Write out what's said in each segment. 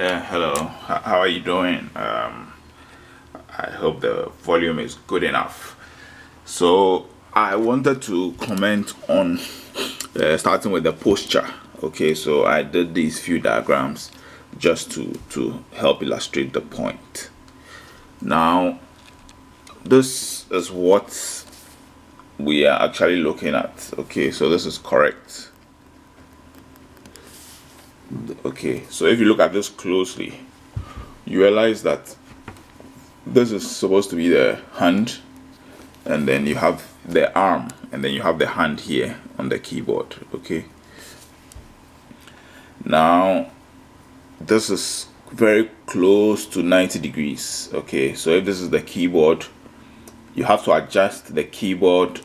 Hello. How are you doing? I hope the volume is good enough. So I wanted to comment on starting with the posture. Okay, so I did these few diagrams just to help illustrate the point. Now, this is what we are actually looking at. Okay, so this is correct. Okay, so if you look at this closely, you realize that this is supposed to be the hand, and then you have the arm, and then you have the hand here on the keyboard. Okay, now this is very close to 90 degrees. Okay, so if this is the keyboard, you have to adjust the keyboard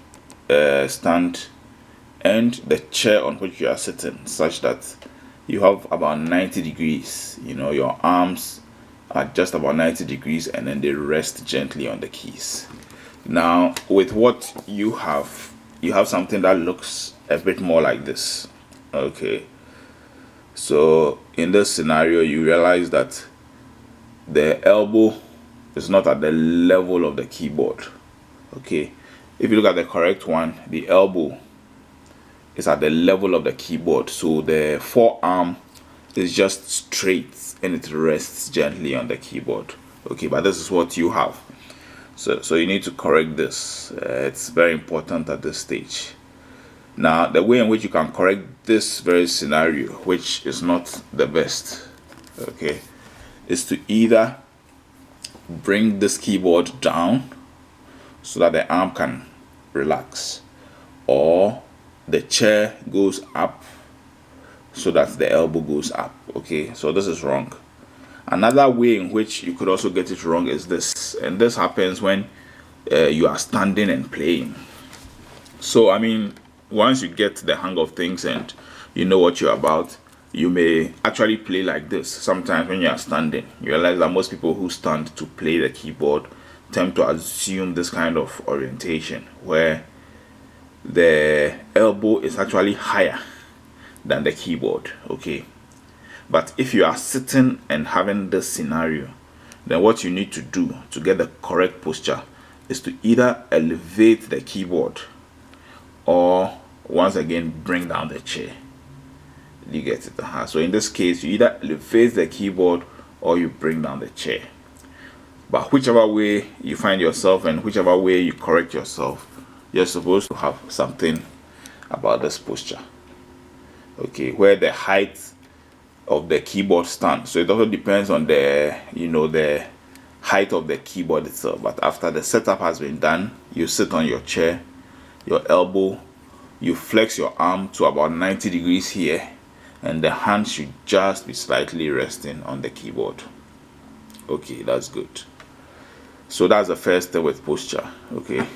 stand and the chair on which you are sitting such that you have about 90 degrees. You know, your arms are just about 90 degrees and then they rest gently on the keys. Now with what you have something that looks a bit more like this. Okay, so in this scenario you realize that the elbow is not at the level of the keyboard. Okay, if you look at the correct one, the elbow is at the level of the keyboard, so the forearm is just straight and it rests gently on the keyboard. Okay, but this is what you have, so you need to correct this. It's very important at this stage. Now the way in which you can correct this very scenario, which is not the best, okay, is to either bring this keyboard down so that the arm can relax, or the chair goes up so that the elbow goes up. Okay, so this is wrong. Another way in which you could also get it wrong is this, and this happens when you are standing and playing. So I mean, once you get the hang of things and you know what you're about, you may actually play like this. Sometimes when you are standing, you realize that most people who stand to play the keyboard tend to assume this kind of orientation where the elbow is actually higher than the keyboard. Okay, but if you are sitting and having this scenario, then what you need to do to get the correct posture is to either elevate the keyboard or once again bring down the chair. You get it? So in this case, you either elevate the keyboard or you bring down the chair. But whichever way you find yourself and whichever way you correct yourself, you're supposed to have something about this posture. Okay, where the height of the keyboard stands. So it also depends on the the height of the keyboard itself. But after the setup has been done, you sit on your chair, your elbow, you flex your arm to about 90 degrees here, and the hand should just be slightly resting on the keyboard. Okay, that's good. So that's the first thing with posture. Okay,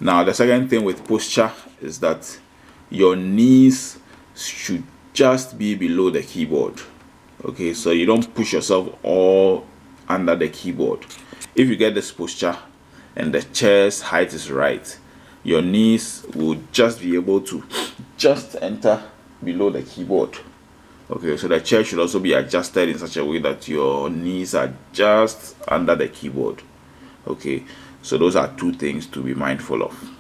now the second thing with posture is that your knees should just be below the keyboard. Okay, so you don't push yourself all under the keyboard. If you get this posture and the chair's height is right, your knees will just be able to just enter below the keyboard. Okay, so the chair should also be adjusted in such a way that your knees are just under the keyboard. Okay, so those are two things to be mindful of.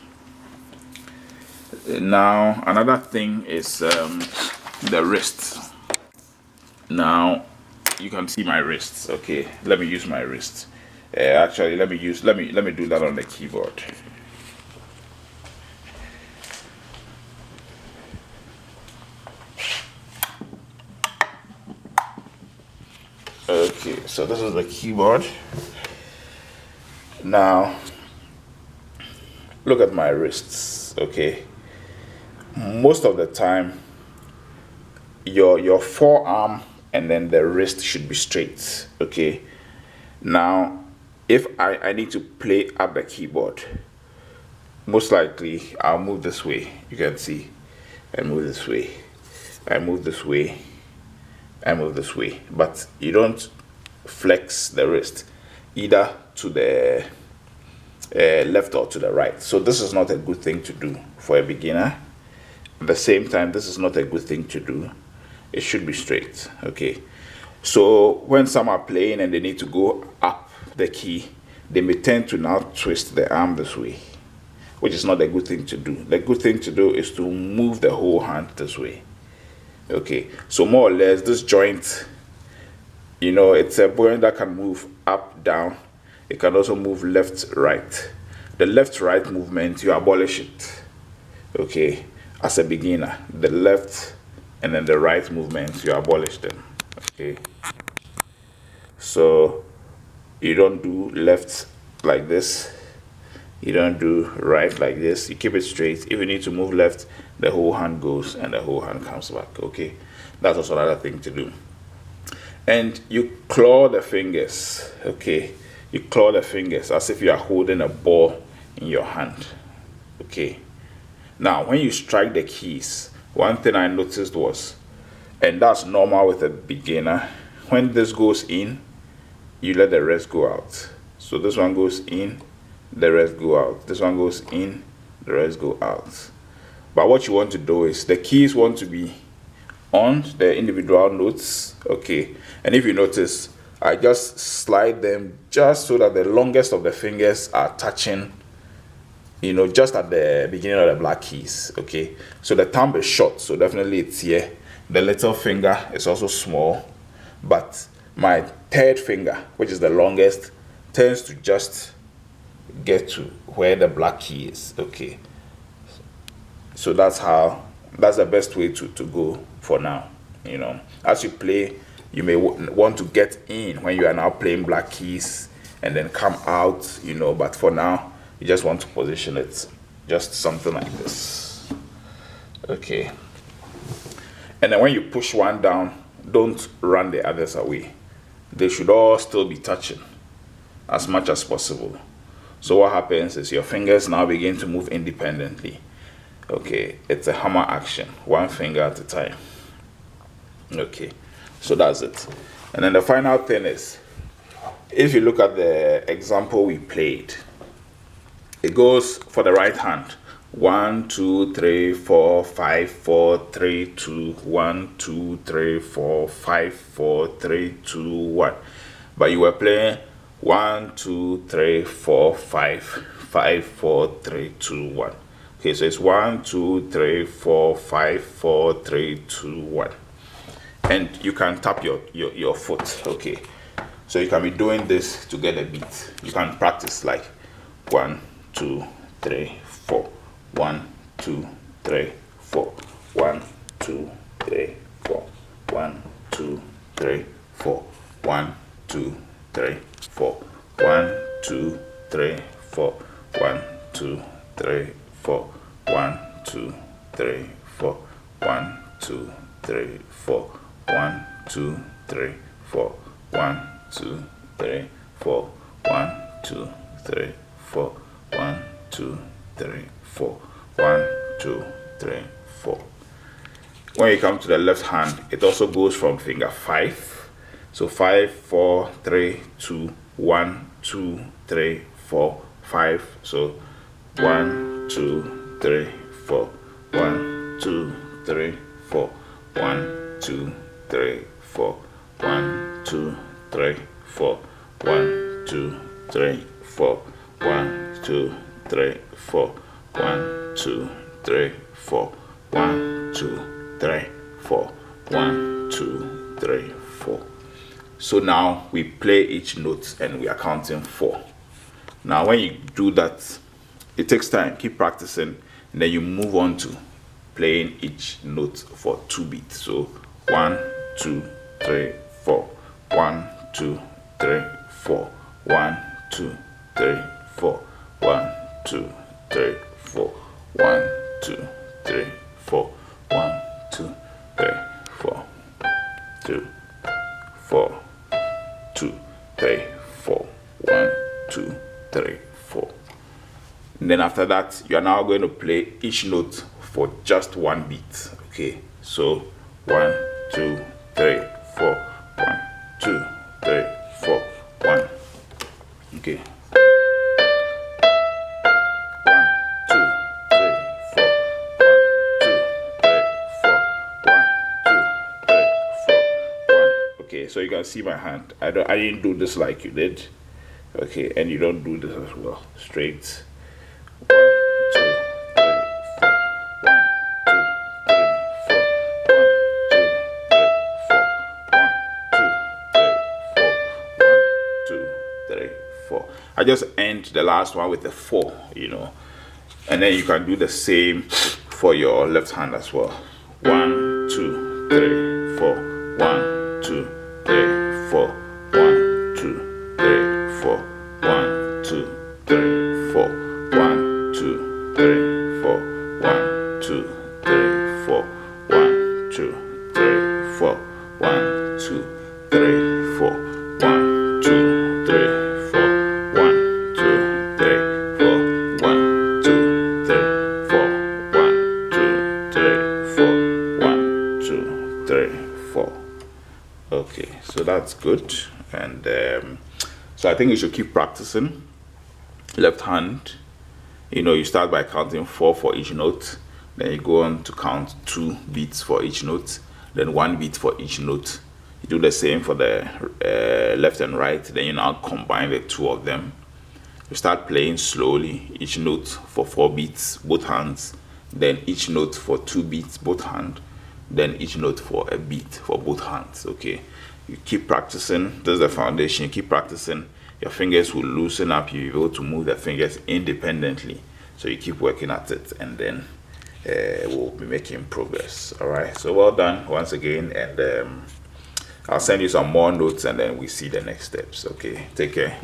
Now another thing is the wrist. Now you can see my wrists. Okay, let me use my wrist. Actually, let me do that on the keyboard. Okay, so this is the keyboard. Now look at my wrists. Okay, most of the time your forearm and then the wrist should be straight. Okay, now if I need to play up the keyboard, most likely I'll move this way. You can see I move this way, I move this way, I move this way, but you don't flex the wrist either to the left or to the right. So this is not a good thing to do for a beginner. At the same time, this is not a good thing to do. It should be straight. Okay, So when some are playing and they need to go up the key, they may tend to now twist the arm this way, which is not a good thing to do. The good thing to do is to move the whole hand this way. Okay, so more or less this joint, it's a joint that can move up, down. It can also move left, right. The left, right movement, you abolish it. Okay, as a beginner, the left and then the right movements, you abolish them. Okay, so you don't do left like this, you don't do right like this, you keep it straight. If you need to move left, the whole hand goes and the whole hand comes back. Okay, that's also another thing to do. And you claw the fingers. Okay, you claw the fingers as if you are holding a ball in your hand. Okay, now when you strike the keys, one thing I noticed was, and that's normal with a beginner, when this goes in, you let the rest go out. So this one goes in, the rest go out. This one goes in, the rest go out. But what you want to do is the keys want to be on the individual notes. Okay, and if you notice, I just slide them just so that the longest of the fingers are touching, just at the beginning of the black keys. Okay, so the thumb is short, so definitely it's here. The little finger is also small, but my third finger, which is the longest, tends to just get to where the black key is. Okay, so that's the best way to go for now. As you play, you may want to get in when you are now playing black keys and then come out, but for now you just want to position it just something like this. Okay, and then when you push one down, don't run the others away. They should all still be touching as much as possible. So what happens is your fingers now begin to move independently. Okay, it's a hammer action, one finger at a time. Okay, so that's it. And then the final thing is, if you look at the example we played, it goes for the right hand 1 2 3 4 5 4 3 2 1 2 3 4 5 4 3 2 1, but you were playing 1 2 3 4 5 5 4 3 2 1. Okay, so it's 1 2 3 4 5 4 3 2 1, and you can tap your foot. Okay, so you can be doing this to get a beat. You can practice like 1 2 3 4 1 2 3 4 1 2 3 4 1 2 3 4 1 2 3 4 1 2 3 4 1 2 3 4 1 2 3 4 1 2 3 4 1 2 3 4 1 2 3 4 1 2 3 4 1 2 3 4 1 2 3 4. When you come to the left hand, it also goes from finger 5. So 5 4 3 2 1 2 3 4 5. So 1 2 3 4 1 2 3 4 1 2 3 4 1 2 3 4 1 2 3 4 1 2 3 4 1 2 3 4 1 2 3 4 1 2 3 4. So now we play each note and we are counting 4. Now when you do that, it takes time. Keep practicing, and then you move on to playing each note for 2 beats. So 1 2 3 4 1 2 3 4 1 2 3 4 1 2 3 4 1 2 3 4 1 2 3 4 2 4 2 3 4 1 2 3 4. And then after that, you are now going to play each note for just 1 beat. Okay, so 1 2 3 4 1 2 3 4 1. Okay. 1 2 3 4 1 2 3 4 1 2 3 4 1. Okay, so you can see my hand. I didn't do this like you did. Okay, and you don't do this as well. Straight. 1, 2, 3, 4. 1, 2, 3, 4. 1, 2, 3, 4. 1, 2, 3, 4. 1, 2, 3, 4. I just end the last one with a 4, you know. And then you can do the same for your left hand as well. 1, 2, 3, 4. 1, 2, 3, 4. 1, 2, 3, 4. 1, 2, 3, 4. 1, 2, 3, 4. 1, 2, 3, 4. 1, 2, 3, 4. 1, 2, 3, 4. 1, 2, 3, 4. 1, 2, 3, 4. 1, 2, 3, 4. 1, 2, 3, 4. 1, 2, 3, 4. Okay, so that's good. And so I think you should keep practicing. Left hand, you know, you start by counting 4 for each note, then you go on to count 2 beats for each note, then 1 beat for each note. You do the same for the left and right, then you now combine the 2 of them. You start playing slowly, each note for 4 beats, both hands, then each note for 2 beats, both hands, then each note for a beat for both hands. Okay, you keep practicing. This is the foundation. You keep practicing. Your fingers will loosen up. You'll be able to move the fingers independently. So you keep working at it, and then we'll be making progress. All right, so well done once again, and I'll send you some more notes, and then we see the next steps. Okay, take care.